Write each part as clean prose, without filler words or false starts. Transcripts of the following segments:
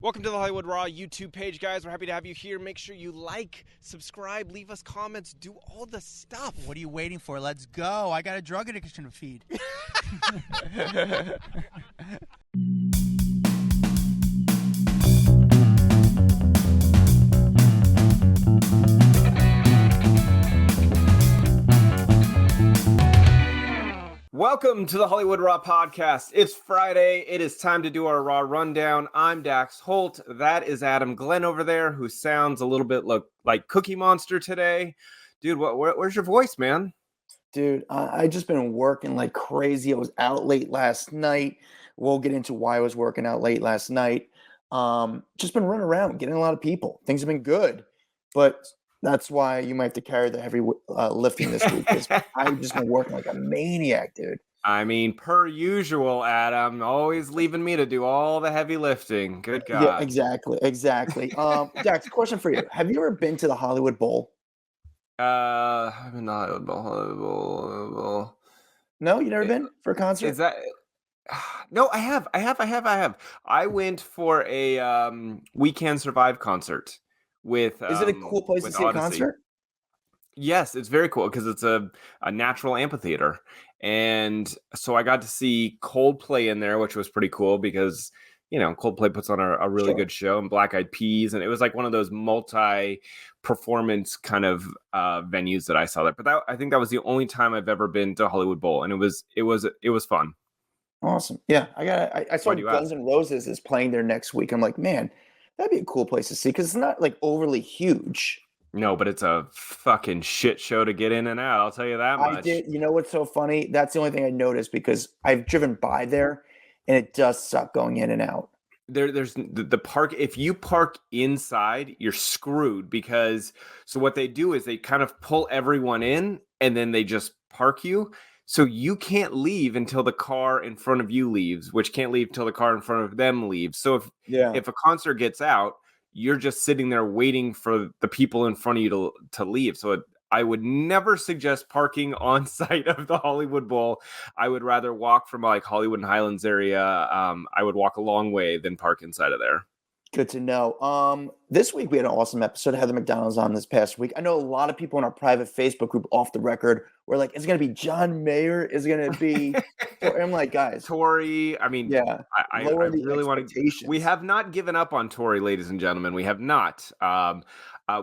Welcome to the Hollywood Raw YouTube page, guys. We're happy to have you here. Make sure you like, subscribe, leave us comments, do all the stuff. What are you waiting for? Let's go. I got a drug addiction to feed. Welcome to the Hollywood Raw podcast. It's Friday. It is time to do our Raw rundown. I'm Dax Holt. That is Adam Glyn over there, who sounds a little bit like Cookie Monster today. Dude, where's your voice, man? Dude, I just been working like crazy. I was out late last night. We'll get into why I was working out late last night. Just been running around, getting a lot of people. Things have been good, but that's why you might have to carry the heavy lifting this week, because I've just been working like a maniac, dude. I mean, per usual, Adam, always leaving me to do all the heavy lifting. Good God. Yeah, exactly. Dax, question for you. Have you ever been to the Hollywood Bowl? I've been not Hollywood. No, you never been for a concert? Is that? No, I have. I went for a We Can Survive concert with. Is it a cool place to see Odyssey. a concert? Yes, it's very cool because it's a natural amphitheater. And so I got to see Coldplay in there, which was pretty cool because, you know, Coldplay puts on a really good show, and Black Eyed Peas. And it was like one of those multi-performance kind of venues that I saw there. But I think that was the only time I've ever been to Hollywood Bowl. And it was fun. Awesome. Yeah, I saw Guns N' Roses is playing there next week. I'm like, man, that'd be a cool place to see because it's not like overly huge. No, but it's a fucking shit show to get in and out. I'll tell you that much. You know what's so funny? That's the only thing I noticed because I've driven by there and it does suck going in and out. There's the park. If you park inside, you're screwed because so what they do is they kind of pull everyone in and then they just park you. So you can't leave until the car in front of you leaves, which can't leave till the car in front of them leaves. So if a concert gets out, you're just sitting there waiting for the people in front of you to leave. So I would never suggest parking on site of the Hollywood Bowl. I would rather walk from like Hollywood and Highlands area. I would walk a long way than park inside of there. Good to know. This week we had an awesome episode. Heather McDonald's on this past week. I know a lot of people in our private Facebook group, Off the Record, were like, "Is it going to be John Mayer? Is it going to be?" I'm like, guys, Tori. I mean, yeah, I really want to. We have not given up on Tori, ladies and gentlemen. We have not.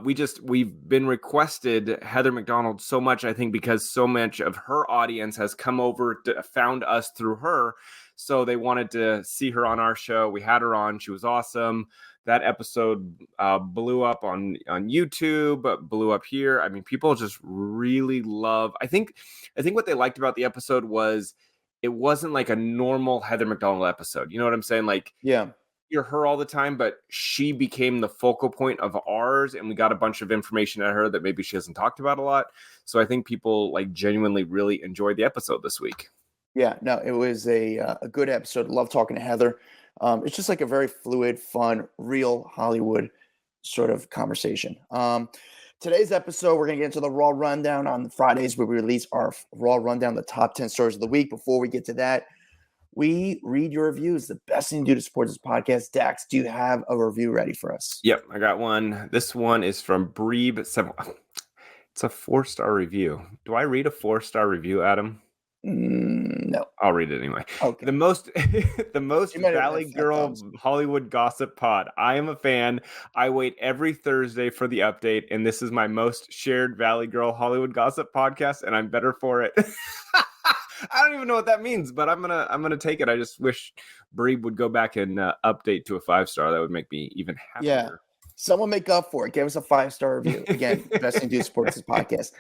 We've been requested Heather McDonald so much, I think, because so much of her audience has come over found us through her. So they wanted to see her on our show. We had her on. She was awesome. That episode blew up on YouTube, blew up here. I mean, people just really love. I think what they liked about the episode was it wasn't like a normal Heather McDonald episode. You know what I'm saying? Like, yeah, you're her all the time, but she became the focal point of ours, and we got a bunch of information at her that maybe she hasn't talked about a lot. So I think people like genuinely really enjoyed the episode this week. Yeah, no, it was a good episode. Love talking to Heather. It's just like a very fluid, fun, real Hollywood sort of conversation. Today's episode, we're going to get into the Raw Rundown. On Fridays, where we release our Raw Rundown, the top 10 stories of the week. Before we get to that, we read your reviews. The best thing to do to support this podcast. Dax, do you have a review ready for us? Yep, I got one. This one is from Breeb. It's a 4-star review. Do I read a 4-star review, Adam? No, I'll read it anyway. Okay. The most Valley Girl Hollywood gossip pod. I am a fan. I wait every Thursday for the update, and this is my most shared Valley Girl Hollywood gossip podcast, and I'm better for it. I don't even know what that means, but I'm gonna take it. I just wish Breeb would go back and update to a 5-star. That would make me even happier. Yeah, someone make up for it. Give us a 5-star review. Again, best thing to do to support this podcast.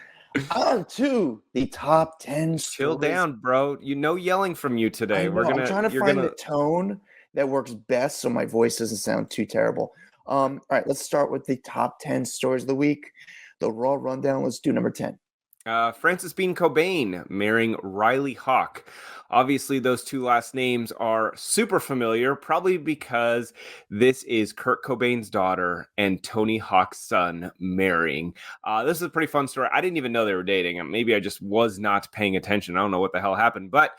On to the top 10 stories. Chill down, bro. Yelling from you today. I'm trying to find the tone that works best so my voice doesn't sound too terrible. All right, let's start with the top 10 stories of the week. The Raw Rundown. Let's do number 10. Frances Bean Cobain marrying Riley Hawk. Obviously, those two last names are super familiar, probably because this is Kurt Cobain's daughter and Tony Hawk's son marrying. This is a pretty fun story. I didn't even know they were dating. Maybe I just was not paying attention. I don't know what the hell happened. But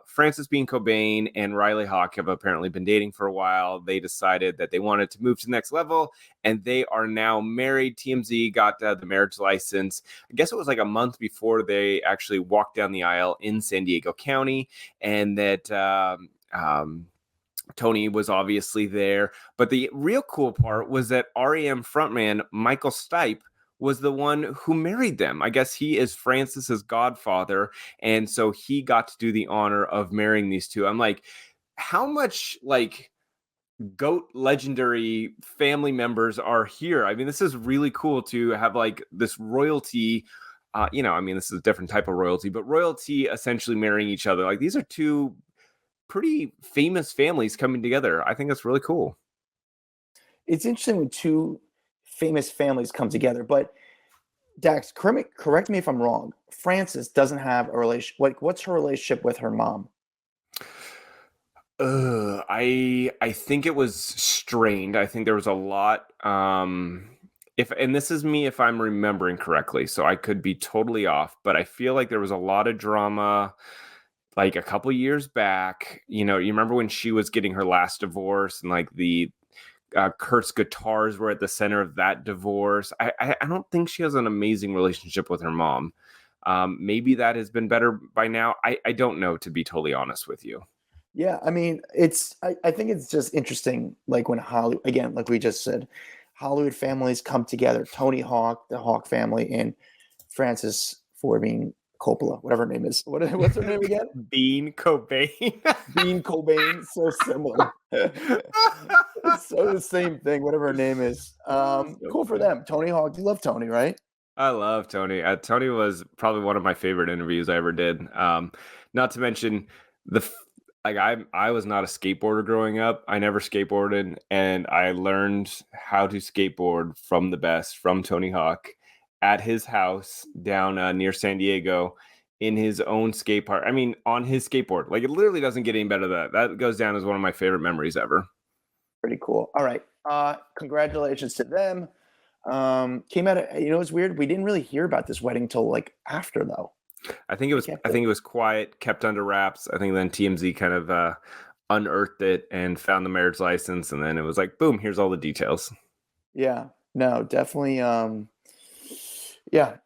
Frances Bean Cobain and Riley Hawk have apparently been dating for a while. They decided that they wanted to move to the next level, and they are now married. TMZ got the marriage license. I guess it was like a month before they actually walked down the aisle in San Diego County, and that Tony was obviously there. But the real cool part was that REM frontman Michael Stipe was the one who married them. I guess he is Frances's godfather, and so he got to do the honor of marrying these two. I'm like, how much GOAT legendary family members are here? I mean, this is really cool to have this royalty. This is a different type of royalty, but royalty essentially marrying each other. These are two pretty famous families coming together. I think that's really cool. It's interesting when two famous families come together, but Dax, correct me if I'm wrong. Frances doesn't have a relationship. What's her relationship with her mom? I think it was strained. I think there was a lot. And this is me if I'm remembering correctly, so I could be totally off, but I feel like there was a lot of drama a couple years back. You remember when she was getting her last divorce, and the Kurt's guitars were at the center of that divorce. I don't think she has an amazing relationship with her mom. Maybe that has been better by now. I don't know, to be totally honest with you. Yeah, I mean, I think it's just interesting, when Hollywood, again, like we just said, Hollywood families come together. Tony Hawk, the Hawk family, and Frances Bean Coppola, whatever her name is. What's her name again? Bean Cobain. Bean Cobain, so similar. It's so the same thing, whatever her name is. Cool for them. Tony Hawk, you love Tony, right? I love Tony. Tony was probably one of my favorite interviews I ever did. Not to mention I was not a skateboarder growing up. I never skateboarded, and I learned how to skateboard from the best, from Tony Hawk, at his house down near San Diego, in his own skate park. I mean, on his skateboard. It literally doesn't get any better than that. That goes down as one of my favorite memories ever. Pretty cool. All right. Congratulations to them. Came out. It's weird. We didn't really hear about this wedding till after, though. I think it was quiet, kept under wraps. I think then TMZ kind of unearthed it and found the marriage license, and then it was like, boom, here's all the details. Yeah. No, definitely.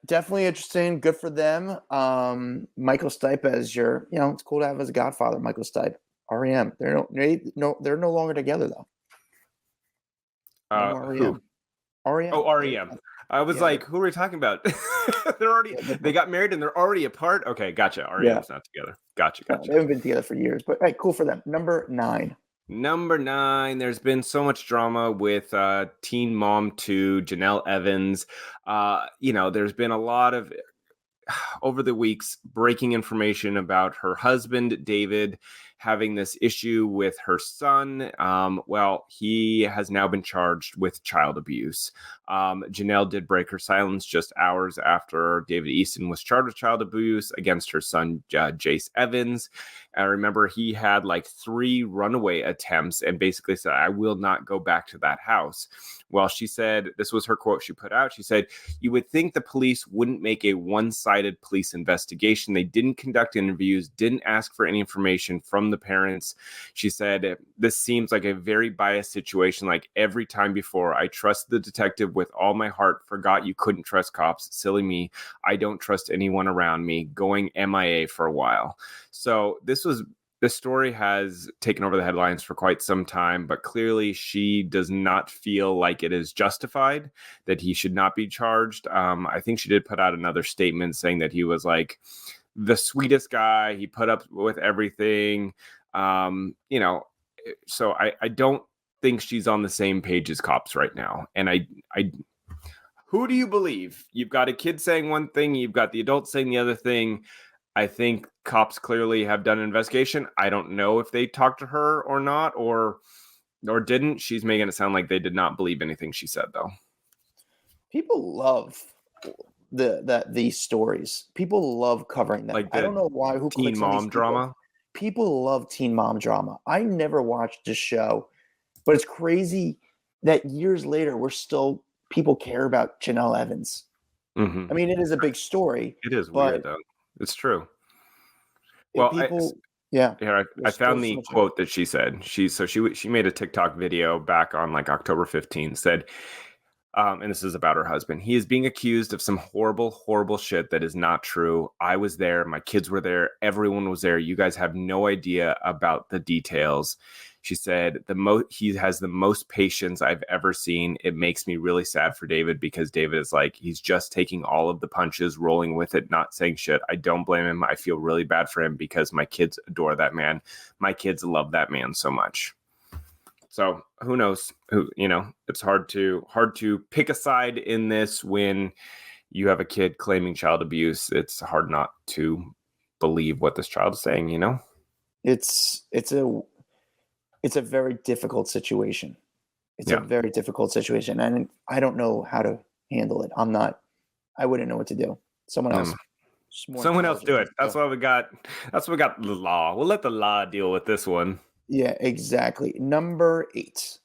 Definitely interesting. Good for them. Michael Stipe as it's cool to have as a godfather. Michael Stipe, REM. They're no longer together though. Who? REM. Oh, REM. I was who are we talking about? They got married and they're already apart. Okay, gotcha. REM's not together. Gotcha. They haven't been together for years, but cool for them. Number 9. There's been so much drama with Teen Mom 2, Janelle Evans. There's been a lot of, over the weeks, breaking information about her husband, David, having this issue with her son. He has now been charged with child abuse. Janelle did break her silence just hours after David Easton was charged with child abuse against her son, Jace Evans. I remember he had 3 runaway attempts and basically said, I will not go back to that house. Well, she said, this was her quote she put out. She said, you would think the police wouldn't make a one-sided police investigation. They didn't conduct interviews, didn't ask for any information from the parents. She said, this seems like a very biased situation. Like every time before, I trusted the detective with all my heart, forgot you couldn't trust cops. Silly me. I don't trust anyone around me. Going MIA for a while. So this story has taken over the headlines for quite some time, but clearly she does not feel like it is justified, that he should not be charged. I think she did put out another statement saying that he was the sweetest guy. He put up with everything. So I don't think she's on the same page as cops right now. And I who do you believe? You've got a kid saying one thing, you've got the adult saying the other thing. I think cops clearly have done an investigation. I don't know if they talked to her or not, or didn't. She's making it sound like they did not believe anything she said, though. People love these stories. People love covering them. Like I don't know why. Who teen clicks on these mom drama? People love teen mom drama. I never watched this show, but it's crazy that years later people care about Janelle Evans. Mm-hmm. I mean, it is a big story. It is weird though. It's true. Well, I found the quote that she said. She made a TikTok video back on like October 15th, said, and this is about her husband. He is being accused of some horrible, horrible shit that is not true. I was there. My kids were there. Everyone was there. You guys have no idea about the details. She said, he has the most patience I've ever seen. It makes me really sad for David because David is like, he's just taking all of the punches, rolling with it, not saying shit. I don't blame him. I feel really bad for him because my kids adore that man. My kids love that man so much. So who knows? It's hard to pick a side in this when you have a kid claiming child abuse. It's hard not to believe what this child is saying. It's a very difficult situation. It's a very difficult situation, and I don't know how to handle it. I wouldn't know what to do. Someone else do it. That's why we got the law. We'll let the law deal with this one. Yeah, exactly. Number 8,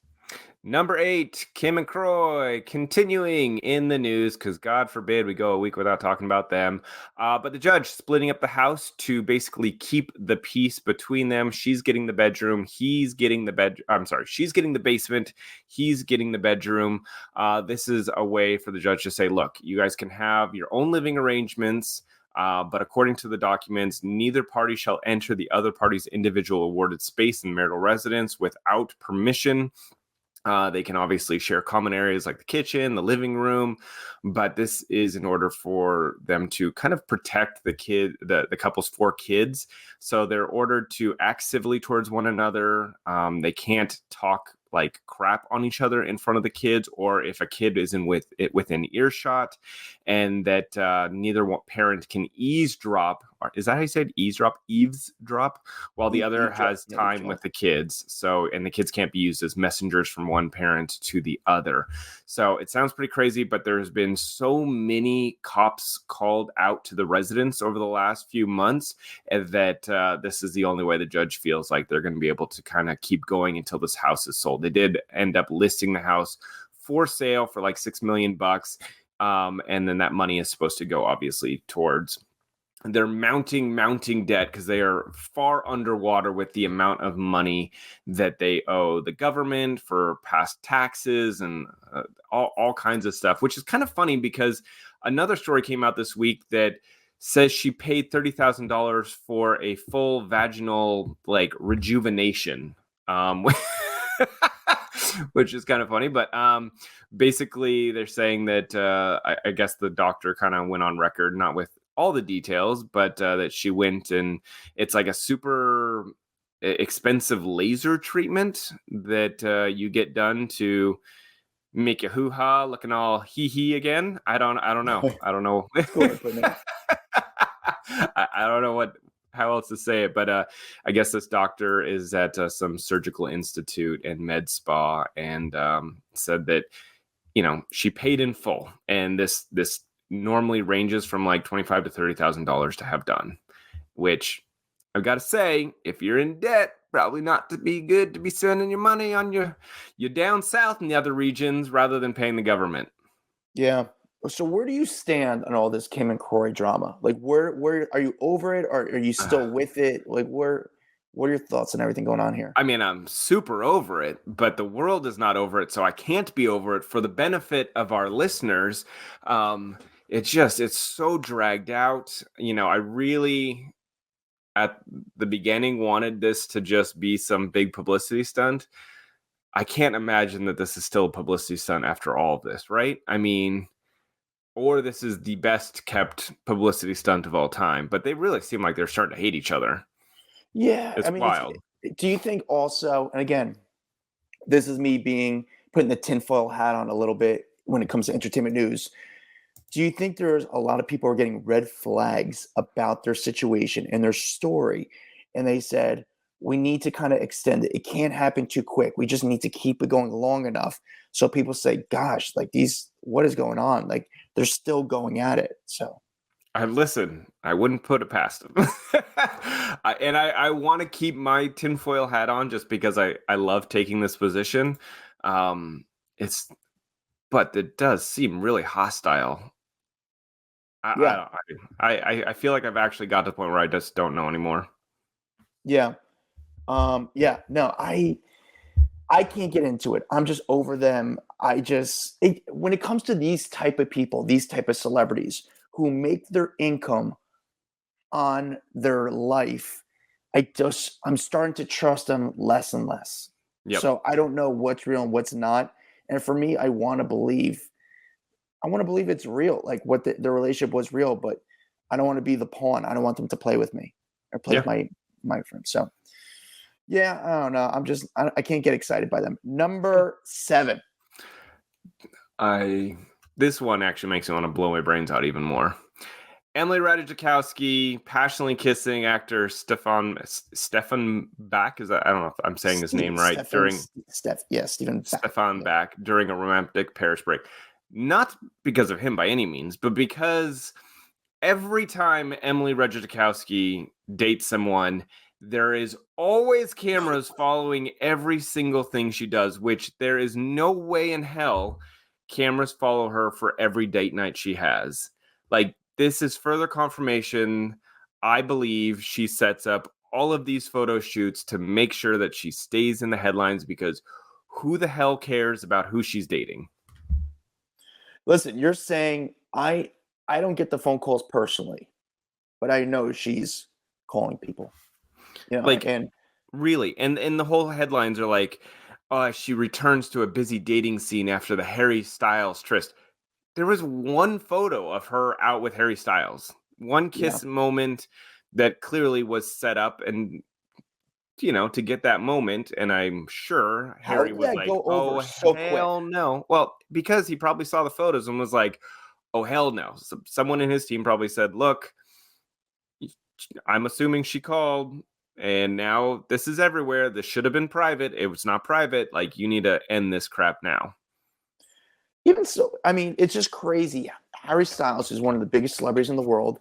Kim and Croy continuing in the news because God forbid we go a week without talking about them. But the judge splitting up the house to basically keep the peace between them. She's getting the bedroom. She's getting the basement. He's getting the bedroom. This is a way for the judge to say, look, you guys can have your own living arrangements. But according to the documents, neither party shall enter the other party's individual awarded space in marital residence without permission. They can obviously share common areas like the kitchen, the living room, but this is in order for them to kind of protect the couple's 4 kids. So they're ordered to act civilly towards one another. They can't talk like crap on each other in front of the kids, or if a kid is within earshot, and that neither parent can eavesdrop. Is that how you said eavesdrop? While the other has time with the kids. So, and the kids can't be used as messengers from one parent to the other. So it sounds pretty crazy, but there's been so many cops called out to the residents over the last few months that this is the only way the judge feels like they're going to be able to kind of keep going until this house is sold. They did end up listing the house for sale for like $6 million. And then that money is supposed to go obviously towards their mounting debt because they are far underwater with the amount of money that they owe the government for past taxes and all kinds of stuff, which is kind of funny because another story came out this week that says she paid $30,000 for a full vaginal like rejuvenation, which is kind of funny. But basically they're saying that I guess the doctor kind of went on record, not with all the details, but that she went and it's like a super expensive laser treatment that you get done to make you hoo-ha looking all hee-hee again. I don't know. I don't know. I don't know how else to say it, but I guess this doctor is at some surgical institute and med spa and said that, she paid in full. And this normally ranges from like $25,000 to $30,000 to have done, which I've got to say, if you're in debt, probably not to be good to be spending your money on your down south in the other regions rather than paying the government. Yeah. So where do you stand on all this Kim and Croy drama? Like where are you over it, or are you still with it? Like what are your thoughts on everything going on here? I mean, I'm super over it, but the world is not over it, so I can't be over it. For the benefit of our listeners, it's so dragged out. I really, at the beginning, wanted this to just be some big publicity stunt. I can't imagine that this is still a publicity stunt after all of this, right? I mean, or this is the best kept publicity stunt of all time, but they really seem like they're starting to hate each other. Yeah. It's wild. Do you think also, and again, this is me putting the tinfoil hat on a little bit when it comes to entertainment news. Do you think there's a lot of people who are getting red flags about their situation and their story? And they said, we need to kind of extend it. It can't happen too quick. We just need to keep it going long enough so people say, gosh, like what is going on? Like they're still going at it. So I wouldn't put it past them. I want to keep my tinfoil hat on just because I love taking this position. But it does seem really hostile. I feel like I've actually got to the point where I just don't know anymore. Yeah. No, I can't get into it. I'm just over them. When it comes to these type of people, these type of celebrities who make their income on their life, I'm starting to trust them less and less. Yep. So I don't know what's real and what's not. And for me, I want to believe it's real, like what the relationship was real, but I don't want to be the pawn. I don't want them to play with me or play with my friend. So yeah, I don't know. I can't get excited by them. Number 7. This one actually makes me want to blow my brains out even more. Emily Ratajkowski passionately kissing actor Stefan Bach. I don't know if I'm saying his name right. Stefan Bach during a romantic Paris break. Not because of him by any means, but because every time Emily Ratajkowski dates someone, there is always cameras following every single thing she does, which there is no way in hell cameras follow her for every date night she has. Like, this is further confirmation. I believe she sets up all of these photo shoots to make sure that she stays in the headlines, because who the hell cares about who she's dating? Listen, you're saying I don't get the phone calls personally, but I know she's calling people. You know, and the whole headlines are like, she returns to a busy dating scene after the Harry Styles tryst. There was one photo of her out with Harry Styles, one kiss moment that clearly was set up and, to get that moment. And I'm sure Harry was like, oh, hell no. Well, because he probably saw the photos and was like, oh, hell no. So someone in his team probably said, look, I'm assuming she called. And now this is everywhere. This should have been private. It was not private. Like, you need to end this crap now. Even so, I mean, it's just crazy. Harry Styles is one of the biggest celebrities in the world,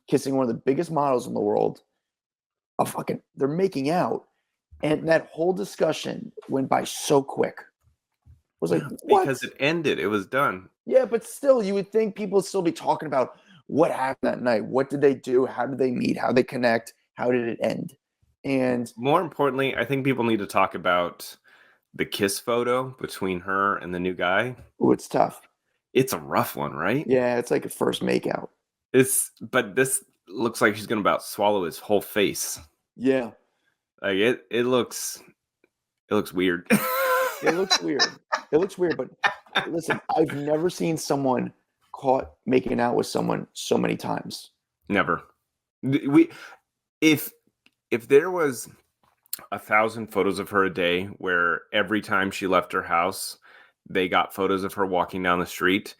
kissing one of the biggest models in the world. They're making out. And that whole discussion went by so quick. It was like, what? Because it ended. It was done. Yeah, but still, you would think people would still be talking about what happened that night. What did they do? How did they meet? How did they connect? How did it end? And more importantly, I think people need to talk about the kiss photo between her and the new guy. Oh, it's tough. It's a rough one, right? Yeah, it's like a first makeout. But this looks like she's gonna about swallow his whole face. Yeah. Like it looks weird. It looks weird. It looks weird, but listen, I've never seen someone caught making out with someone so many times. Never. If there was 1,000 photos of her a day where every time she left her house, they got photos of her walking down the street,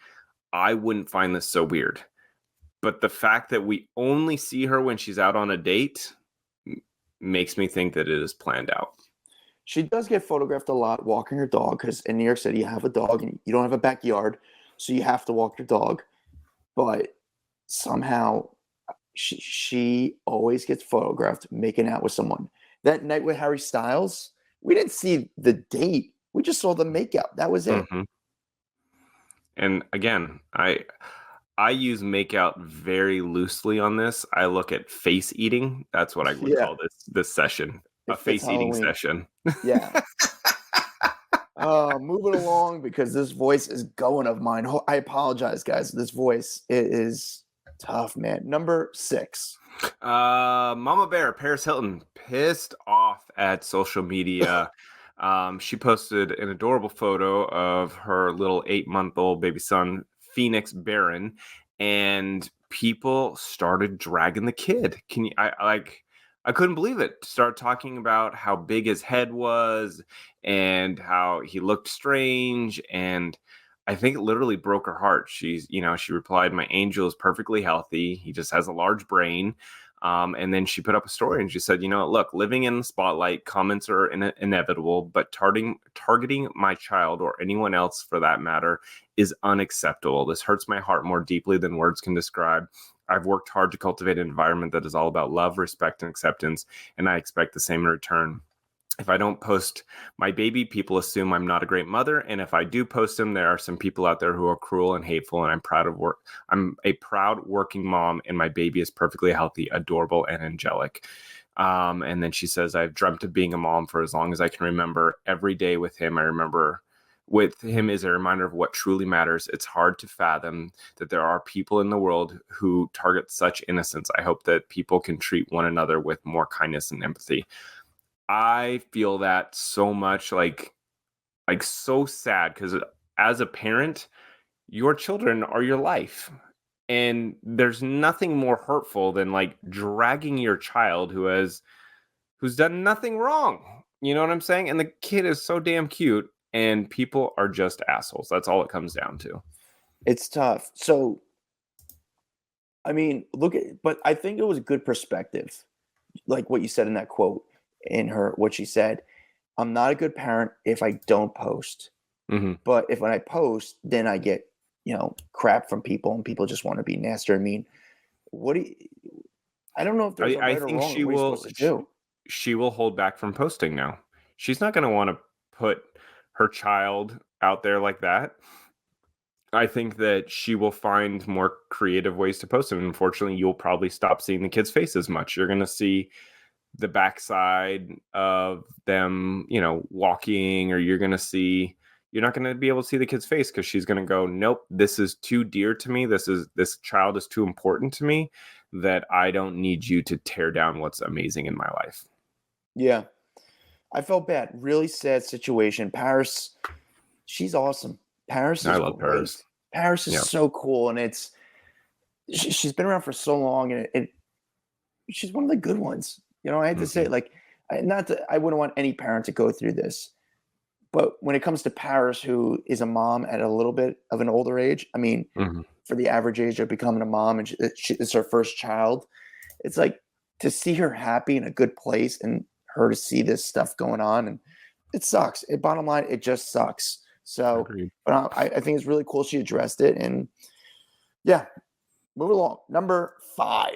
I wouldn't find this so weird. But the fact that we only see her when she's out on a date makes me think that it is planned out. She does get photographed a lot walking her dog, because in New York City, you have a dog and you don't have a backyard, so you have to walk your dog. But somehow she always gets photographed making out with someone. That night with Harry Styles, we didn't see the date. We just saw the makeout. That was it. Mm-hmm. And again, I use makeout very loosely on this. I look at face eating. That's what I would call this session. A face eating session. Yeah. Moving along, because this voice is going of mine. I apologize, guys. This voice is tough, man. Number 6. Mama Bear, Paris Hilton, pissed off at social media. She posted an adorable photo of her little 8-month-old baby son, Phoenix Barron, and people started dragging the kid. I couldn't believe it. Start talking about how big his head was and how he looked strange. And I think it literally broke her heart. She replied, "My angel is perfectly healthy. He just has a large brain." And then she put up a story and she said, look, living in the spotlight, comments are inevitable, but targeting my child or anyone else for that matter is unacceptable. This hurts my heart more deeply than words can describe. I've worked hard to cultivate an environment that is all about love, respect, and acceptance, and I expect the same in return. If I don't post my baby, people assume I'm not a great mother. And if I do post him, there are some people out there who are cruel and hateful. And I'm a proud working mom, and my baby is perfectly healthy, adorable, and angelic. And then she says, I've dreamt of being a mom for as long as I can remember. Every day with him, I remember with him is a reminder of what truly matters. It's hard to fathom that there are people in the world who target such innocence. I hope that people can treat one another with more kindness and empathy. I feel that so much, like so sad, because as a parent, your children are your life. And there's nothing more hurtful than like dragging your child who's done nothing wrong. You know what I'm saying? And the kid is so damn cute and people are just assholes. That's all it comes down to. It's tough. So, I mean, but I think it was a good perspective. Like what you said in that quote. What she said, I'm not a good parent if I don't post. Mm-hmm. But when I post, then I get, crap from people and people just want to be nasty or mean. I don't know if there's a right or wrong. What are you supposed to do? She will hold back from posting now. She's not going to want to put her child out there like that. I think that she will find more creative ways to post it. And unfortunately, you'll probably stop seeing the kids' face as much. You're going to see the backside of them, walking, or you're not going to be able to see the kid's face because she's going to go, nope, this is too dear to me. This child is too important to me that I don't need you to tear down what's amazing in my life. Yeah. I felt bad. Really sad situation. Paris, she's awesome. I love great. Paris. Paris is so cool. And she's been around for so long, and she's one of the good ones. I had to say, I wouldn't want any parent to go through this. But when it comes to Paris, who is a mom at a little bit of an older age, I mean, for the average age of becoming a mom, and it's her first child, it's like to see her happy in a good place and her to see this stuff going on. And it sucks. Bottom line, it just sucks. So, but I think it's really cool she addressed it. And yeah, move along. Number 5,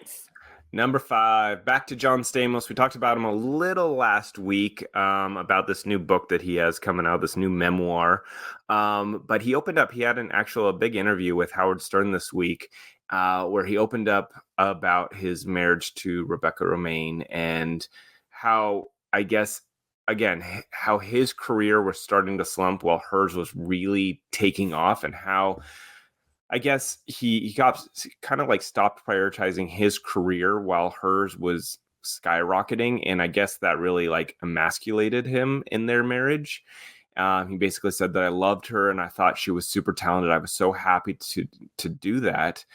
back to John Stamos. We talked about him a little last week about this new book that he has coming out, this new memoir. But he had a big interview with Howard Stern this week where he opened up about his marriage to Rebecca Romijn and how, I guess, again, how his career was starting to slump while hers was really taking off, and how I guess he got kind of like stopped prioritizing his career while hers was skyrocketing. And I guess that really like emasculated him in their marriage. He basically said that I loved her and I thought she was super talented. I was so happy to do that.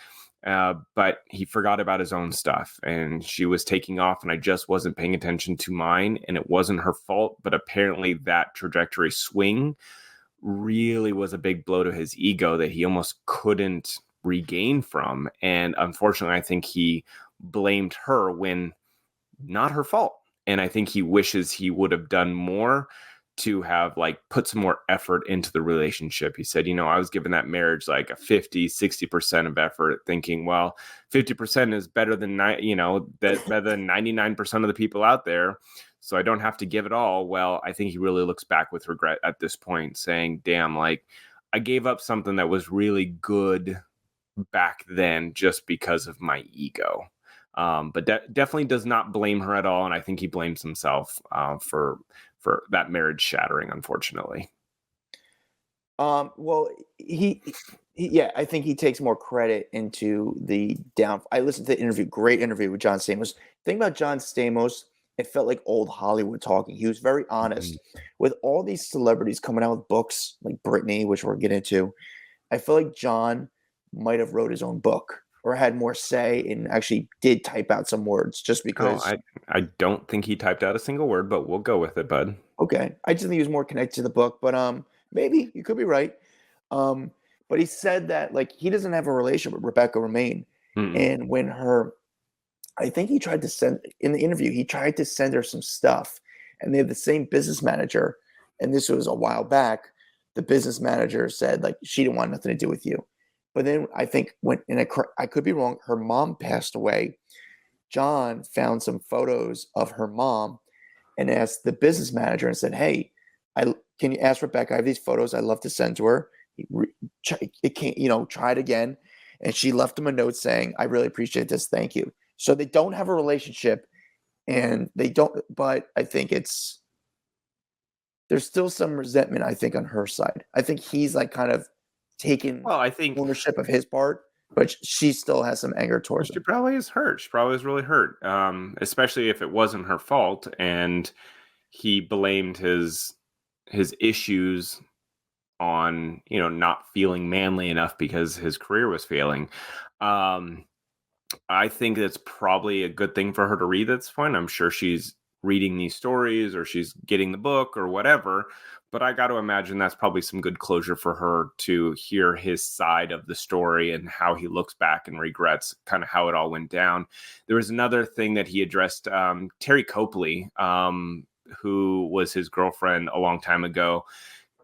But he forgot about his own stuff and she was taking off and I just wasn't paying attention to mine, and it wasn't her fault. But apparently that trajectory swing really was a big blow to his ego that he almost couldn't regain from. And unfortunately, I think he blamed her when not her fault. And I think he wishes he would have done more to have like put some more effort into the relationship. He said, I was giving that marriage like a 50-60% of effort, thinking, well, 50% is better than, better than 99% of the people out there. So I don't have to give it all. Well, I think he really looks back with regret at this point, saying, damn, like I gave up something that was really good back then just because of my ego. But definitely does not blame her at all. And I think he blames himself for that marriage shattering, unfortunately. Well, I think he takes more credit into the down. I listened to the interview, great interview with John Stamos. The thing about John Stamos, it felt like old Hollywood talking. He was very honest with all these celebrities coming out with books like Britney, which we'll get into. I feel like John might have wrote his own book or had more say and actually did type out some words just because. I don't think he typed out a single word, but we'll go with it, bud. Okay. I just think he was more connected to the book, but maybe you could be right. But he said that like he doesn't have a relationship with Rebecca Romijn. And when her I think he tried to send in the interview. He tried to send her some stuff, and they have the same business manager. And this was a while back. The business manager said like she didn't want nothing to do with you. But then I think I could be wrong. Her mom passed away. John found some photos of her mom and asked the business manager and said, "Hey, can you ask Rebecca? I have these photos. I'd love to send to her. It can't, try it again." And she left him a note saying, "I really appreciate this. Thank you." So they don't have a relationship, and they don't. But I think there's still some resentment. I think on her side. I think he's like kind of taking ownership of his part, but she still has some anger towards him. She probably is hurt. She probably is really hurt, especially if it wasn't her fault and he blamed his issues on not feeling manly enough because his career was failing. I think that's probably a good thing for her to read at this point. I'm sure she's reading these stories or she's getting the book or whatever, but I got to imagine that's probably some good closure for her to hear his side of the story and how he looks back and regrets kind of how it all went down. There was another thing that he addressed, Terry Copley, who was his girlfriend a long time ago,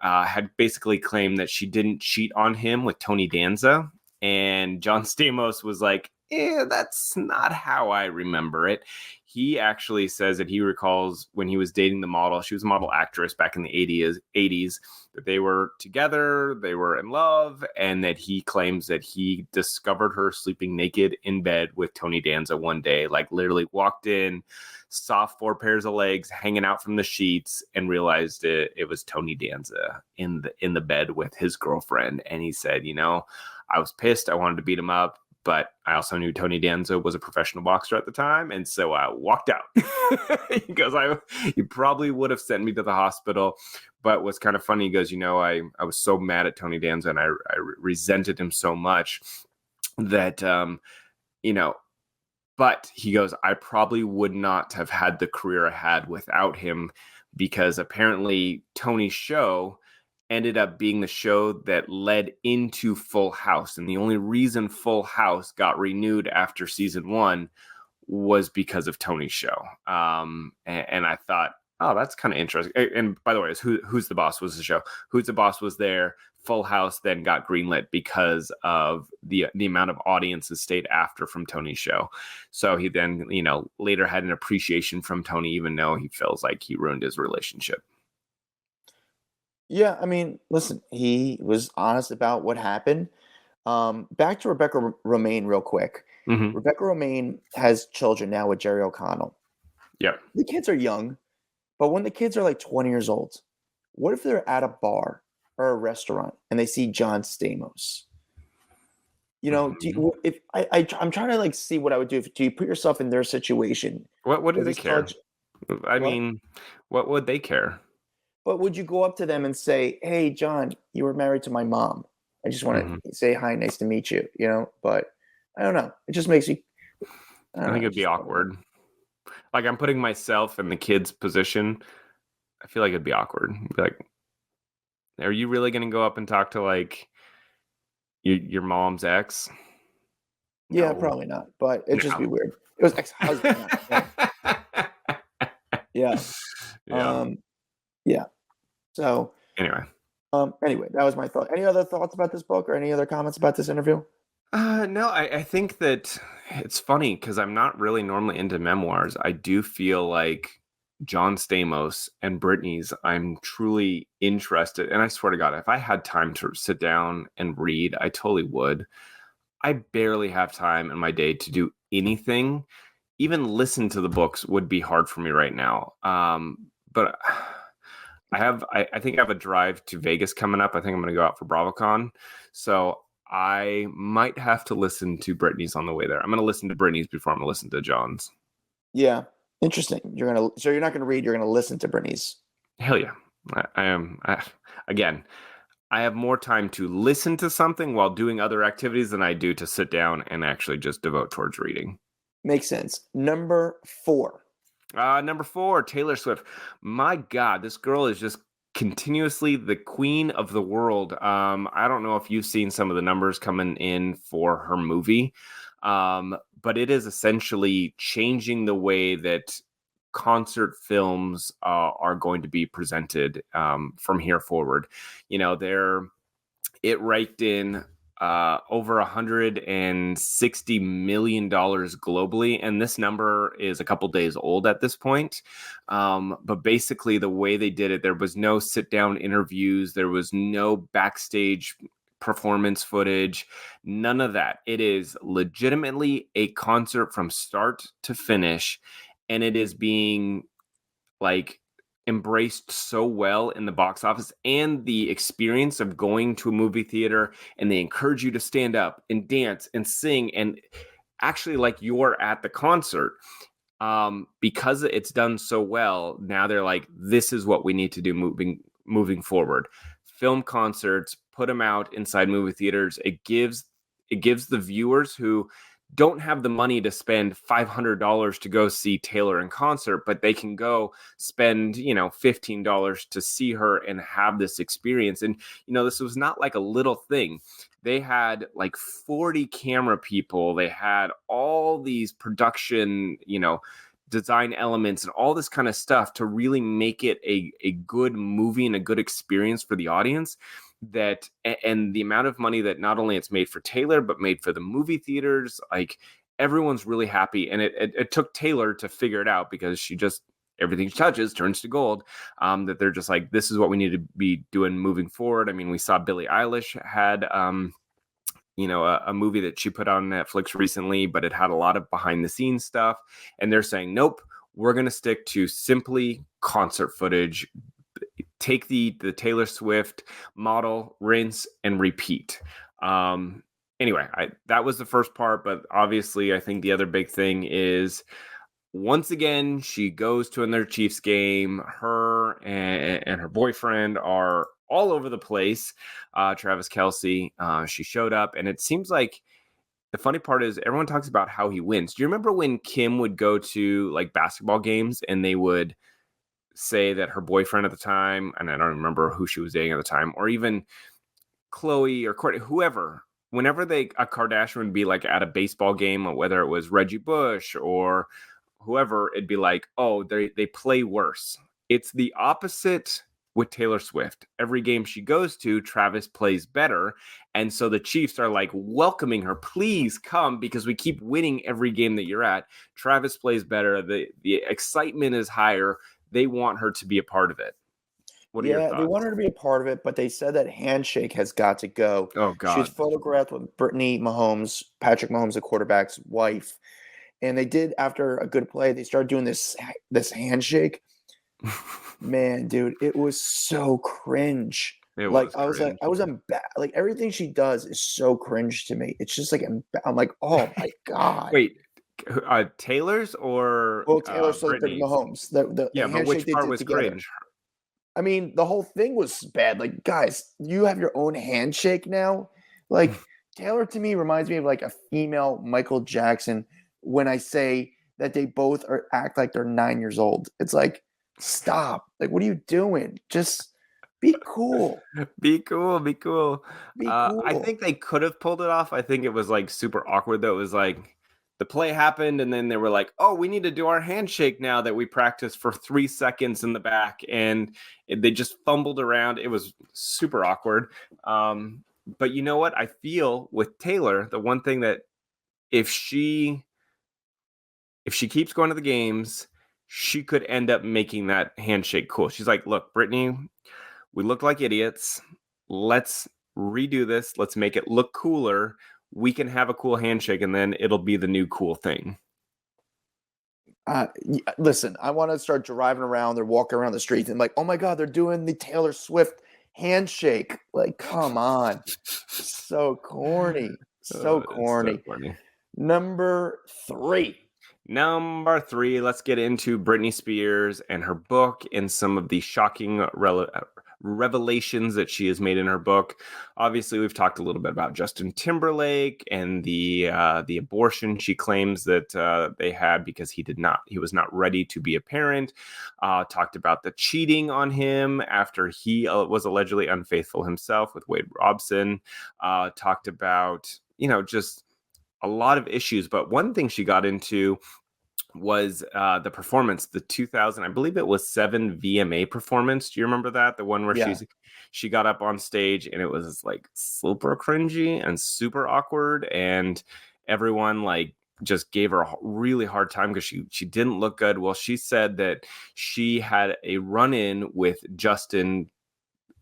had basically claimed that she didn't cheat on him with Tony Danza. And John Stamos was like, that's not how I remember it. He actually says that he recalls when he was dating the model, she was a model actress back in the 80s, that they were together, they were in love, and that he claims that he discovered her sleeping naked in bed with Tony Danza one day, like literally walked in, saw 4 pairs of legs hanging out from the sheets, and realized it was Tony Danza in the bed with his girlfriend. And he said, I was pissed. I wanted to beat him up, but I also knew Tony Danza was a professional boxer at the time, and so I walked out. He goes, he probably would have sent me to the hospital, but what's kind of funny, he goes, I was so mad at Tony Danza, and I resented him so much that, but he goes, I probably would not have had the career I had without him, because apparently Tony's show ended up being the show that led into Full House. And the only reason Full House got renewed after season 1 was because of Tony's show. And I thought, oh, that's kind of interesting. And by the way, Who's the Boss was the show. Who's the Boss was there. Full House then got greenlit because of the amount of audiences stayed after from Tony's show. So he then, later had an appreciation from Tony, even though he feels like he ruined his relationship. Yeah, I mean, listen, he was honest about what happened. Back to Rebecca Romaine real quick. Mm-hmm. Rebecca Romaine has children now with Jerry O'Connell. Yeah. The kids are young, but when the kids are like 20 years old, what if they're at a bar or a restaurant and they see John Stamos? Mm-hmm. I'm trying to like see what I would do. Do you put yourself in their situation? What do they care? What would they care? But would you go up to them and say, "Hey, John, you were married to my mom. I just want to say hi, nice to meet you," But I don't know. It just makes you. I think it'd be awkward. Like, I'm putting myself in the kid's position. I feel like it'd be awkward. Be like, are you really going to go up and talk to like your mom's ex? Yeah, no. Probably not. But it'd just be weird. It was ex-husband. Yeah. Yeah. Yeah. So anyway, that was my thought. Any other thoughts about this book or any other comments about this interview? No, I think that it's funny because I'm not really normally into memoirs. I do feel like John Stamos and Britney's, I'm truly interested. And I swear to God, if I had time to sit down and read, I totally would. I barely have time in my day to do anything. Even listen to the books would be hard for me right now. But I think I have a drive to Vegas coming up. I think I'm going to go out for BravoCon. So I might have to listen to Britney's on the way there. I'm going to listen to Britney's before I'm going to listen to John's. Yeah. Interesting. So you're not going to read, you're going to listen to Britney's. Hell yeah. I am. Again, I have more time to listen to something while doing other activities than I do to sit down and actually just devote towards reading. Makes sense. Number 4. Number 4, Taylor Swift. My God, this girl is just continuously the queen of the world. I don't know if you've seen some of the numbers coming in for her movie, but it is essentially changing the way that concert films are going to be presented from here forward. It raked in over $160 million globally, and this number is a couple days old at this point. But basically, the way they did it, there was no sit-down interviews, there was no backstage performance footage, none of that. It is legitimately a concert from start to finish, and it is being embraced so well in the box office, and the experience of going to a movie theater, and they encourage you to stand up and dance and sing and actually like you're at the concert. Because it's done so well, now they're like, this is what we need to do moving forward. Film concerts, put them out inside movie theaters. It gives the viewers who don't have the money to spend $500 to go see Taylor in concert, but they can go spend, $15 to see her and have this experience. And, this was not like a little thing. They had like 40 camera people. They had all these production, design elements and all this kind of stuff to really make it a good movie and a good experience for the audience. And the amount of money that not only it's made for Taylor, but made for the movie theaters, like everyone's really happy. And it took Taylor to figure it out, because everything she touches turns to gold. That they're just like, this is what we need to be doing moving forward. I mean, we saw Billie Eilish had, a movie that she put on Netflix recently, but it had a lot of behind the scenes stuff. And they're saying, nope, we're going to stick to simply concert footage. Take the Taylor Swift model, rinse and repeat. Anyway, that was the first part, but obviously I think the other big thing is, once again, she goes to another Chiefs game. Her and her boyfriend are all over the place. Travis Kelce, she showed up, and it seems like the funny part is everyone talks about how he wins. Do you remember when Kim would go to like basketball games and they would say that her boyfriend at the time, and I don't remember who she was dating at the time, or even Chloe or Courtney, whoever, whenever a Kardashian would be like at a baseball game, or whether it was Reggie Bush or whoever, it'd be like, oh, they play worse. It's the opposite with Taylor Swift. Every game she goes to, Travis plays better. And so the Chiefs are like welcoming her. Please come, because we keep winning every game that you're at. Travis plays better. The excitement is higher. They want her to be a part of it. What are your thoughts? They want her to be a part of it, but they said that handshake has got to go. Oh, God. She's photographed with Britney Mahomes, Patrick Mahomes, the quarterback's wife. And they did, after a good play, they started doing this handshake. Man, dude, it was so cringe. I was like, everything she does is so cringe to me. It's just like, I'm like, oh my God. Wait, Taylor's or Taylor Swift and Mahomes. The but which part was cringe? I mean, the whole thing was bad. Like, guys, you have your own handshake now. Like, Taylor to me reminds me of like a female Michael Jackson. When I say that they both act like they're 9 years old, it's like, stop. Like, what are you doing? Just be cool. Be cool. I think they could have pulled it off. I think it was like super awkward though. It was like the play happened, and then they were like, oh, we need to do our handshake now that we practiced for 3 seconds in the back. And they just fumbled around. It was super awkward. But you know what? I feel with Taylor, the one thing that if she keeps going to the games, she could end up making that handshake cool. She's like, look, Britney, we look like idiots. Let's redo this. Let's make it look cooler. We can have a cool handshake, and then it'll be the new cool thing. Listen, I want to start driving around or walking around the streets and like, oh my God, they're doing the Taylor Swift handshake. Like, come on. So corny. So corny. So funny. Number three, let's get into Britney Spears and her book and some of the shocking revelations that she has made in her book. Obviously, we've talked a little bit about Justin Timberlake and the abortion she claims that they had because he was not ready to be a parent. Talked about the cheating on him after he was allegedly unfaithful himself with Wade Robson. Talked about, just a lot of issues. But one thing she got into was the performance, the 2000, I believe it was 7 VMA performance. Do you remember that? The one where she got up on stage and it was like super cringy and super awkward, and everyone like just gave her a really hard time because she didn't look good. Well, she said that she had a run-in with Justin.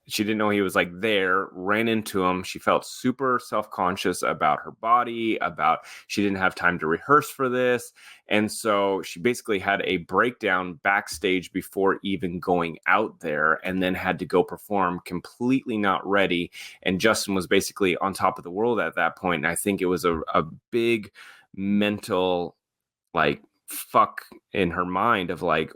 She didn't know he was like there, ran into him. She felt super self-conscious about her body, about she didn't have time to rehearse for this. And so she basically had a breakdown backstage before even going out there, and then had to go perform completely not ready. And Justin was basically on top of the world at that point. And I think it was a big mental like fuck in her mind of like,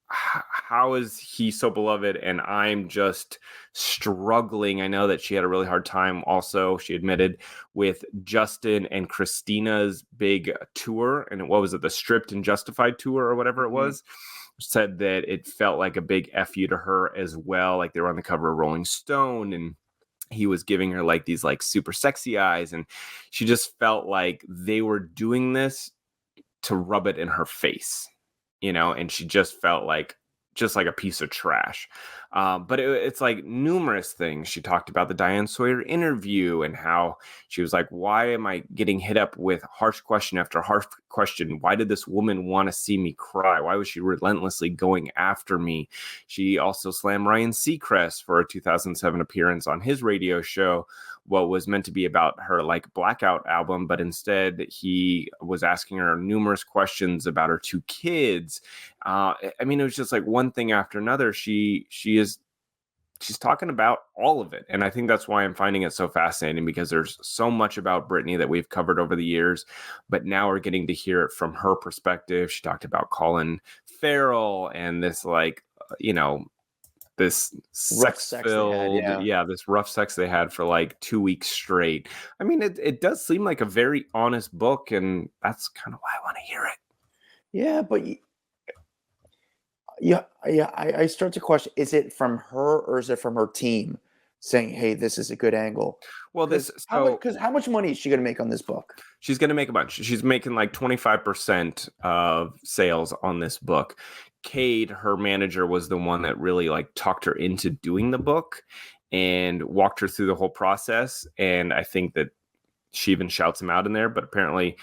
how is he so beloved and I'm just struggling? I know that she had a really hard time also, she admitted, with Justin and Christina's big tour. And what was it, the Stripped and Justified tour or whatever it was? Said that it felt like a big F you to her as well. Like they were on the cover of Rolling Stone and he was giving her like these like super sexy eyes. And she just felt like they were doing this to rub it in her face. And she just felt like a piece of trash. But it's like numerous things. She talked about the Diane Sawyer interview and how she was like, why am I getting hit up with harsh question after harsh question? Why did this woman want to see me cry? Why was she relentlessly going after me? She also slammed Ryan Seacrest for a 2007 appearance on his radio show, what was meant to be about her like Blackout album, but instead he was asking her numerous questions about her 2 kids. I mean, it was just like one thing after another. She's talking about all of it. And I think that's why I'm finding it so fascinating, because there's so much about Britney that we've covered over the years, but now we're getting to hear it from her perspective. She talked about Colin Farrell and this like, this sex-filled, this rough sex they had for like 2 weeks straight. I mean, it does seem like a very honest book, and that's kind of why I want to hear it. Yeah, but I start to question: is it from her or is it from her team saying, "Hey, this is a good angle"? Well, how much money is she going to make on this book? She's going to make a bunch. She's making like 25% of sales on this book. Cade, her manager, was the one that really like talked her into doing the book and walked her through the whole process. And I think that she even shouts him out in there, but apparently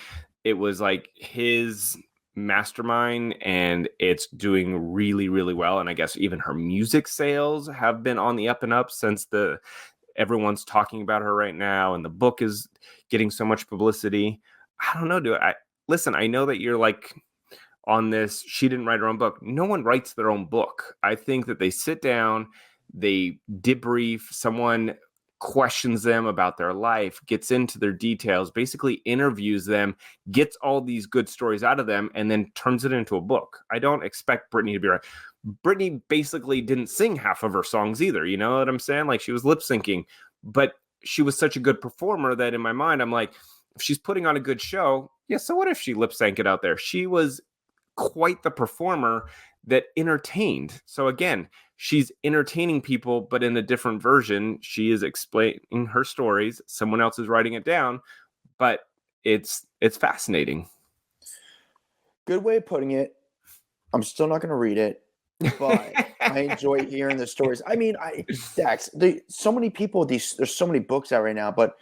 it was like his mastermind and it's doing really, really well. And I guess even her music sales have been on the up and up since everyone's talking about her right now. And the book is getting so much publicity. I don't know, listen, I know that you're like on this, she didn't write her own book. No one writes their own book. I think that they sit down, they debrief, someone questions them about their life, gets into their details, basically interviews them, gets all these good stories out of them, and then turns it into a book. I don't expect Britney to be right. Britney basically didn't sing half of her songs either. You know what I'm saying? Like, she was lip syncing, but she was such a good performer that in my mind, I'm like, if she's putting on a good show, yeah, so what if she lip synced it out there? She was quite the performer that entertained. So again, she's entertaining people, but in a different version. She is explaining her stories. Someone else is writing it down, but it's fascinating. Good way of putting it. I'm still not going to read it, but I enjoy hearing the stories. I mean, Dax, so many people, there's so many books out right now, but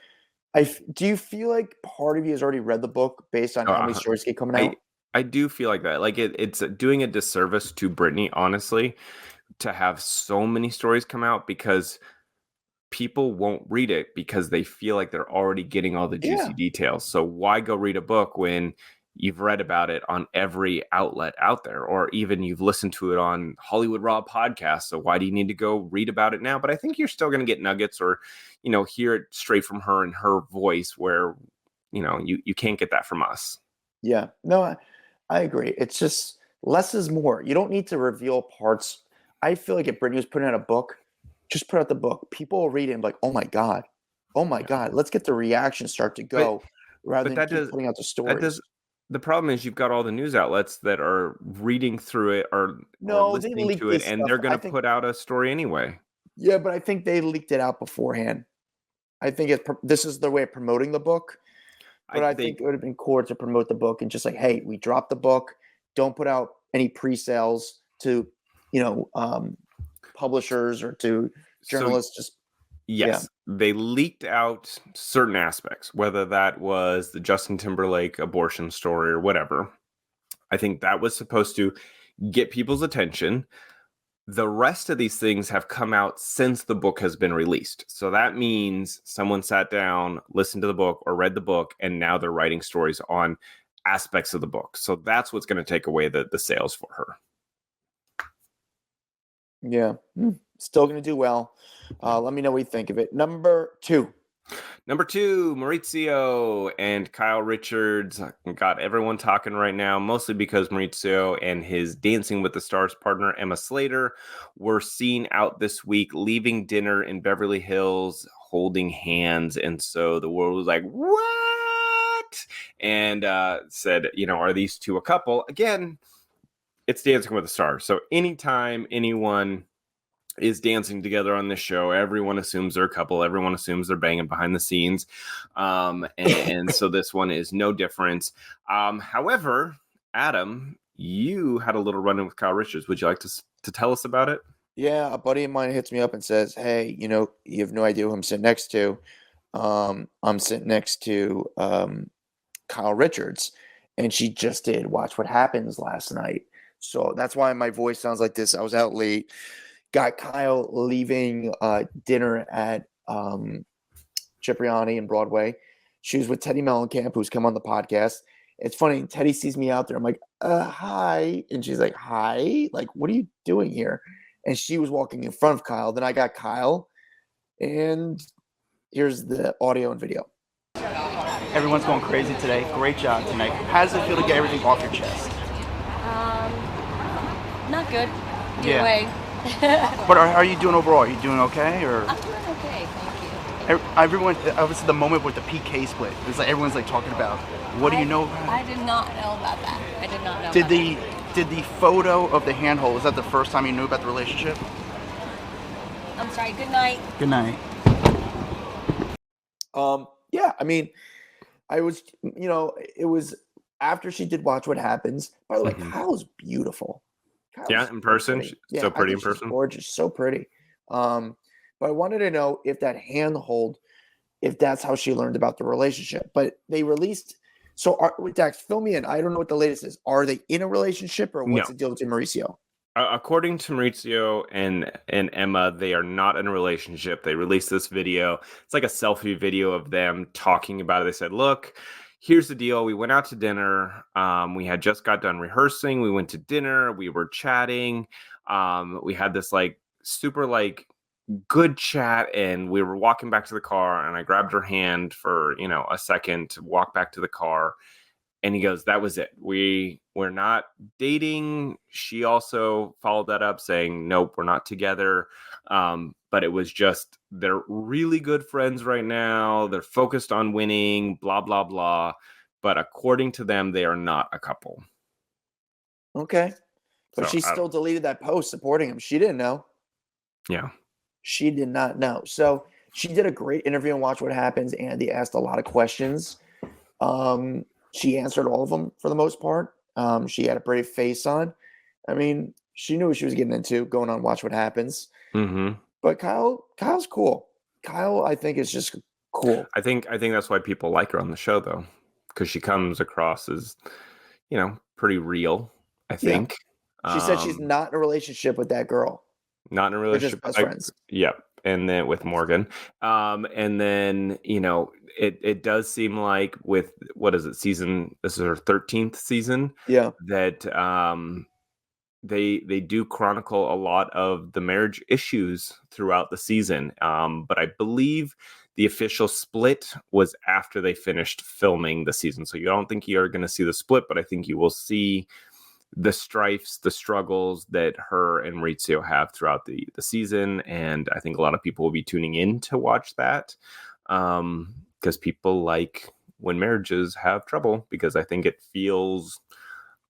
do you feel like part of you has already read the book based on how many stories keep coming out? I do feel like that. Like it's doing a disservice to Britney, honestly, to have so many stories come out, because people won't read it because they feel like they're already getting all the juicy details. So why go read a book when you've read about it on every outlet out there, or even you've listened to it on Hollywood Raw podcast? So why do you need to go read about it now? But I think you're still going to get nuggets, or, hear it straight from her in her voice, where, you can't get that from us. Yeah, no, I agree. It's just less is more. You don't need to reveal parts. I feel like if Britney was putting out a book, just put out the book. People will read it and be like, oh my God, let's get the reaction start to go, rather than putting out the stories. The problem is you've got all the news outlets that are reading through it or listening to it, and they're going to put out a story anyway. Yeah, but I think they leaked it out beforehand. I think this is their way of promoting the book. But I think it would have been cool to promote the book and just like, hey, we dropped the book. Don't put out any pre-sales to, publishers or to journalists. Yes, they leaked out certain aspects, whether that was the Justin Timberlake abortion story or whatever. I think that was supposed to get people's attention. The rest of these things have come out since the book has been released. So that means someone sat down, listened to the book or read the book, and now they're writing stories on aspects of the book. So that's what's going to take away the sales for her. Yeah, still going to do well. Let me know what you think of it. Number two, Mauricio and Kyle Richards got everyone talking right now, mostly because Mauricio and his Dancing with the Stars partner, Emma Slater, were seen out this week leaving dinner in Beverly Hills holding hands. And so the world was like, what? And said, are these two a couple? Again, it's Dancing with the Stars. So anytime anyone is dancing together on this show, everyone assumes they're a couple. Everyone assumes they're banging behind the scenes. And so this one is no different. However, Adam, you had a little run-in with Kyle Richards. Would you like to tell us about it? Yeah, a buddy of mine hits me up and says, hey, you have no idea who I'm sitting next to. I'm sitting next to Kyle Richards, and she just did Watch What Happens last night. So that's why my voice sounds like this. I was out late. Got Kyle leaving dinner at Cipriani in Broadway. She was with Teddy Mellencamp, who's come on the podcast. It's funny. Teddy sees me out there. I'm like, hi. And she's like, hi. Like, what are you doing here? And she was walking in front of Kyle. Then I got Kyle. And here's the audio and video. Everyone's going crazy today. Great job tonight. How does it feel to get everything off your chest? Not good. Either way. But are you doing overall? Are you doing okay? Or I'm doing okay, thank you. Everyone, obviously, the moment with the PK split, it's like everyone's like talking about. What do you know about it? I did not know about that. I did not know. Did the photo of the handhold? Is that the first time you knew about the relationship? I'm sorry. Good night. Good night. Yeah, I mean, it was after she did Watch What Happens. By the way, Kyle's beautiful. In person, so pretty in person. Gorgeous, so pretty. But I wanted to know if that handhold, if that's how she learned about the relationship. But they released. So, Dax, fill me in. I don't know what the latest is. Are they in a relationship, or what's the deal with Mauricio? According to Mauricio and Emma, they are not in a relationship. They released this video. It's like a selfie video of them talking about it. They said, look, here's the deal. We went out to dinner. We had just got done rehearsing. We went to dinner. We were chatting. We had this super good chat, and we were walking back to the car, and I grabbed her hand for, a second to walk back to the car. And he goes, that was it. We're not dating. She also followed that up saying, nope, we're not together. But it was just, they're really good friends right now. They're focused on winning, blah, blah, blah. But according to them, they are not a couple. Okay. But she still deleted that post supporting him. She didn't know. Yeah. She did not know. So she did a great interview and Watch What Happens. Andy asked a lot of questions. She answered all of them for the most part. She had a brave face on. I mean, she knew what she was getting into going on Watch What Happens. Mm-hmm. But Kyle's cool. Kyle, I think, is just cool. I think that's why people like her on the show, though, because she comes across as, pretty real, I think. Yeah. She said she's not in a relationship with that girl. Not in a relationship. They're just best friends. Yep. And then with Morgan. And then, it does seem like with, what is it, this is her 13th season. Yeah. That they do chronicle a lot of the marriage issues throughout the season. But I believe the official split was after they finished filming the season. So you don't think you're going to see the split, but I think you will see the strifes, the struggles that her and Mauricio have throughout the season. And I think a lot of people will be tuning in to watch that because people like when marriages have trouble, because I think it feels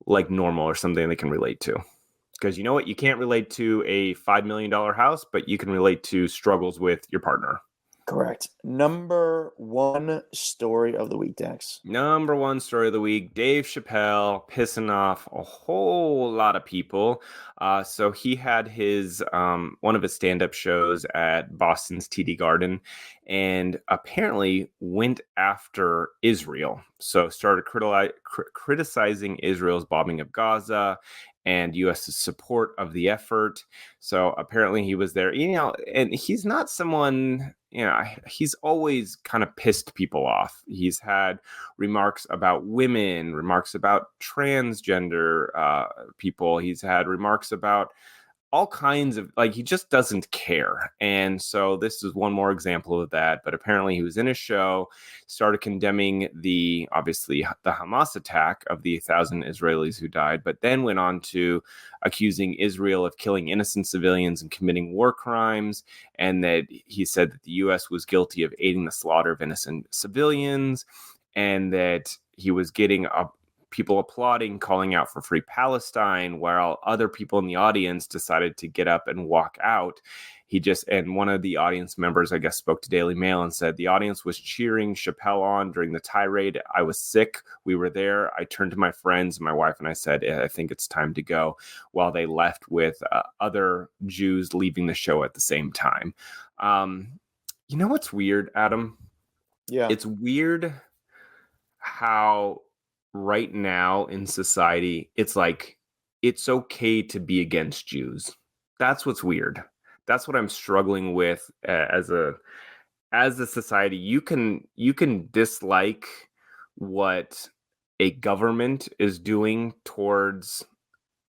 like normal or something they can relate to. Because you know what? You can't relate to a $5 million house, but you can relate to struggles with your partner. Correct. Number one story of the week, Dax. Number one story of the week, Dave Chapelle pissing off a whole lot of people. So he had his one of his stand-up shows at Boston's TD Garden and apparently went after Israel. So started criticizing Israel's bombing of Gaza and U.S.'s support of the effort. So apparently he was there, and he's not someone, he's always kind of pissed people off. He's had remarks about women, remarks about transgender people. He's had remarks about all kinds of, he just doesn't care. And so this is one more example of that. But apparently he was in a show, started condemning obviously the Hamas attack of the 1,000 Israelis who died, but then went on to accusing Israel of killing innocent civilians and committing war crimes. And that he said that the U.S. was guilty of aiding the slaughter of innocent civilians, and that he was getting people applauding, calling out for free Palestine, while other people in the audience decided to get up and walk out. And one of the audience members, I guess, spoke to Daily Mail and said, the audience was cheering Chapelle on during the tirade. I was sick. We were there. I turned to my friends, my wife, and I said, I think it's time to go, while they left with other Jews leaving the show at the same time. You know what's weird, Adam? Yeah. It's weird how right now in society, it's like, it's okay to be against Jews. That's what's weird. That's what I'm struggling with as a society. You can dislike what a government is doing towards,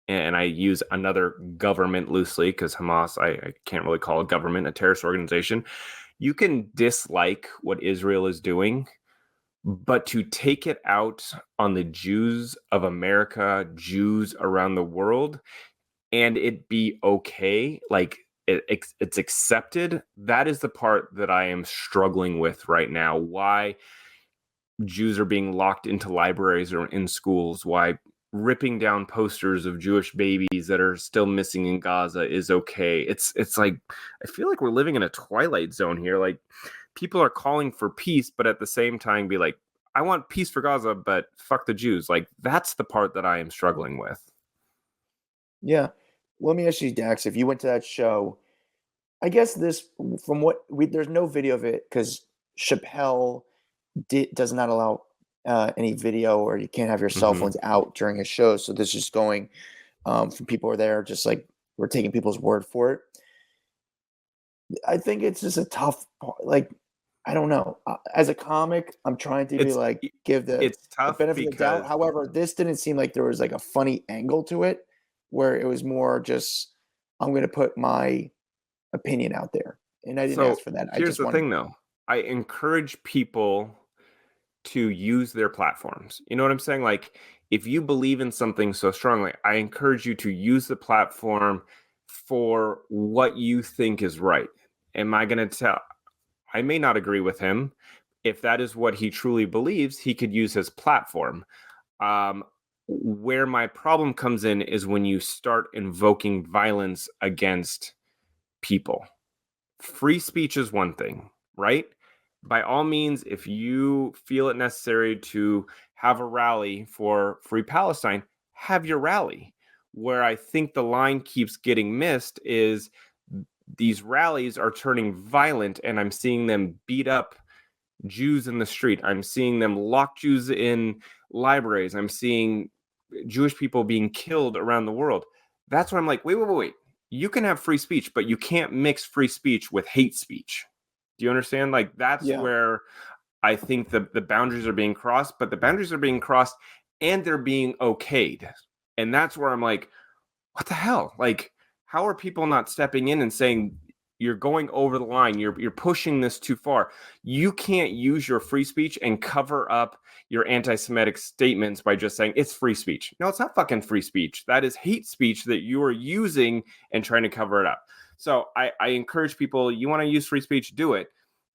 and I use another government loosely because Hamas, I can't really call a government, a terrorist organization. You can dislike what Israel is doing, but to take it out on the Jews of America, Jews around the world, and it be okay, it's accepted, that is the part that I am struggling with right now. Why Jews are being locked into libraries or in schools, why ripping down posters of Jewish babies that are still missing in Gaza is okay. It's like, I feel like we're living in a twilight zone here. Like, people are calling for peace, but at the same time be like, I want peace for Gaza, but fuck the Jews. Like, that's the part that I am struggling with. Yeah. Let me ask you, Dax, if you went to that show, I guess there's no video of it because Chapelle does not allow any video, or you can't have your cell phones out during a show. So this is going from people who are there, just like we're taking people's word for it. I think it's just a tough, I don't know. As a comic, I'm trying to give the benefit of the doubt. However, this didn't seem like there was a funny angle to it, where it was more just, I'm going to put my opinion out there. And I didn't ask for that. Here's the thing, though. I encourage people to use their platforms. You know what I'm saying? Like, if you believe in something so strongly, I encourage you to use the platform for what you think is right. Am I going to tell? I may not agree with him. If that is what he truly believes, he could use his platform. Where my problem comes in is when you start invoking violence against people. Free speech is one thing, right? By all means, if you feel it necessary to have a rally for free Palestine, have your rally. Where I think the line keeps getting missed is these rallies are turning violent, and I'm seeing them beat up Jews in the street. I'm seeing them lock Jews in libraries. I'm seeing Jewish people being killed around the world. That's when I'm like, wait. You can have free speech, but you can't mix free speech with hate speech. Do you understand? That's where I think the boundaries are being crossed, but the boundaries are being crossed and they're being okayed. And that's where I'm like, what the hell? How are people not stepping in and saying, you're going over the line, you're pushing this too far? You can't use your free speech and cover up your anti-Semitic statements by just saying it's free speech. No, it's not fucking free speech. That is hate speech that you are using and trying to cover it up. So I encourage people, you want to use free speech, do it,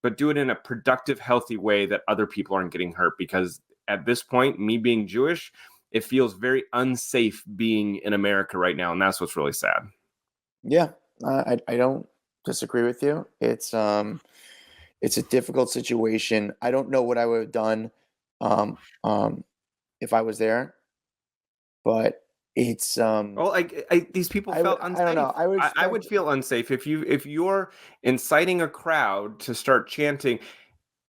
but do it in a productive, healthy way that other people aren't getting hurt. Because at this point, me being Jewish, it feels very unsafe being in America right now. And that's what's really sad. Yeah, I don't disagree with you. It's It's a difficult situation. I don't know what I would have done if I was there, but it's well, these people felt unsafe. I don't know. I would feel unsafe if you're inciting a crowd to start chanting,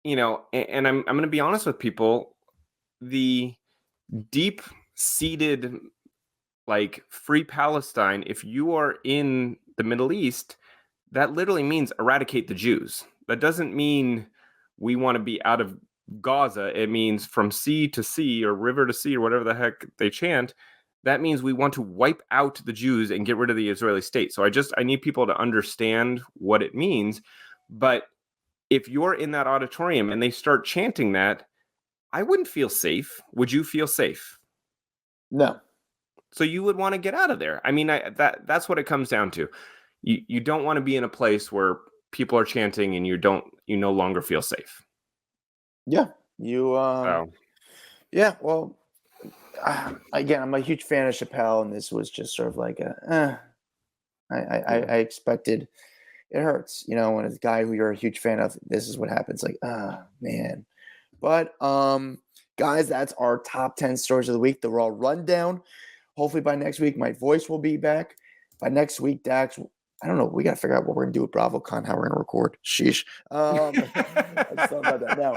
and I'm going to be honest with people, the deep-seated free Palestine, if you are in the Middle East, that literally means eradicate the Jews. That doesn't mean we want to be out of Gaza. It means from sea to sea or river to sea or whatever the heck they chant. That means we want to wipe out the Jews and get rid of the Israeli state. So I need people to understand what it means. But if you're in that auditorium and they start chanting that, I wouldn't feel safe. Would you feel safe? No. So you would want to get out of there. I mean, that's what it comes down to. You don't want to be in a place where people are chanting and you no longer feel safe. Yeah. Yeah. Well, again, I'm a huge fan of Chapelle, and this was just sort of like I expected. It hurts, when it's a guy who you're a huge fan of, this is what happens. Man. But guys, that's our top 10 stories of the week. The Raw rundown. Hopefully by next week, my voice will be back. By next week, Dax, I don't know. We got to figure out what we're going to do with BravoCon, how we're going to record. Sheesh. I just thought about that now.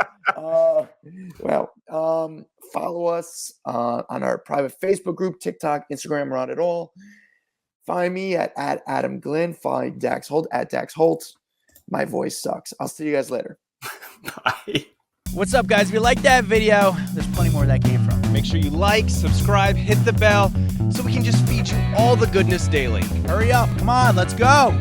Follow us on our private Facebook group, TikTok, Instagram, we're on it all. Find me at Adam Glyn. Find Dax Holt at Dax Holt. My voice sucks. I'll see you guys later. Bye. What's up, guys? If you liked that video, there's plenty more where that came from. Make sure you like, subscribe, hit the bell so we can just feed you all the goodness daily. Hurry up. Come on, let's go.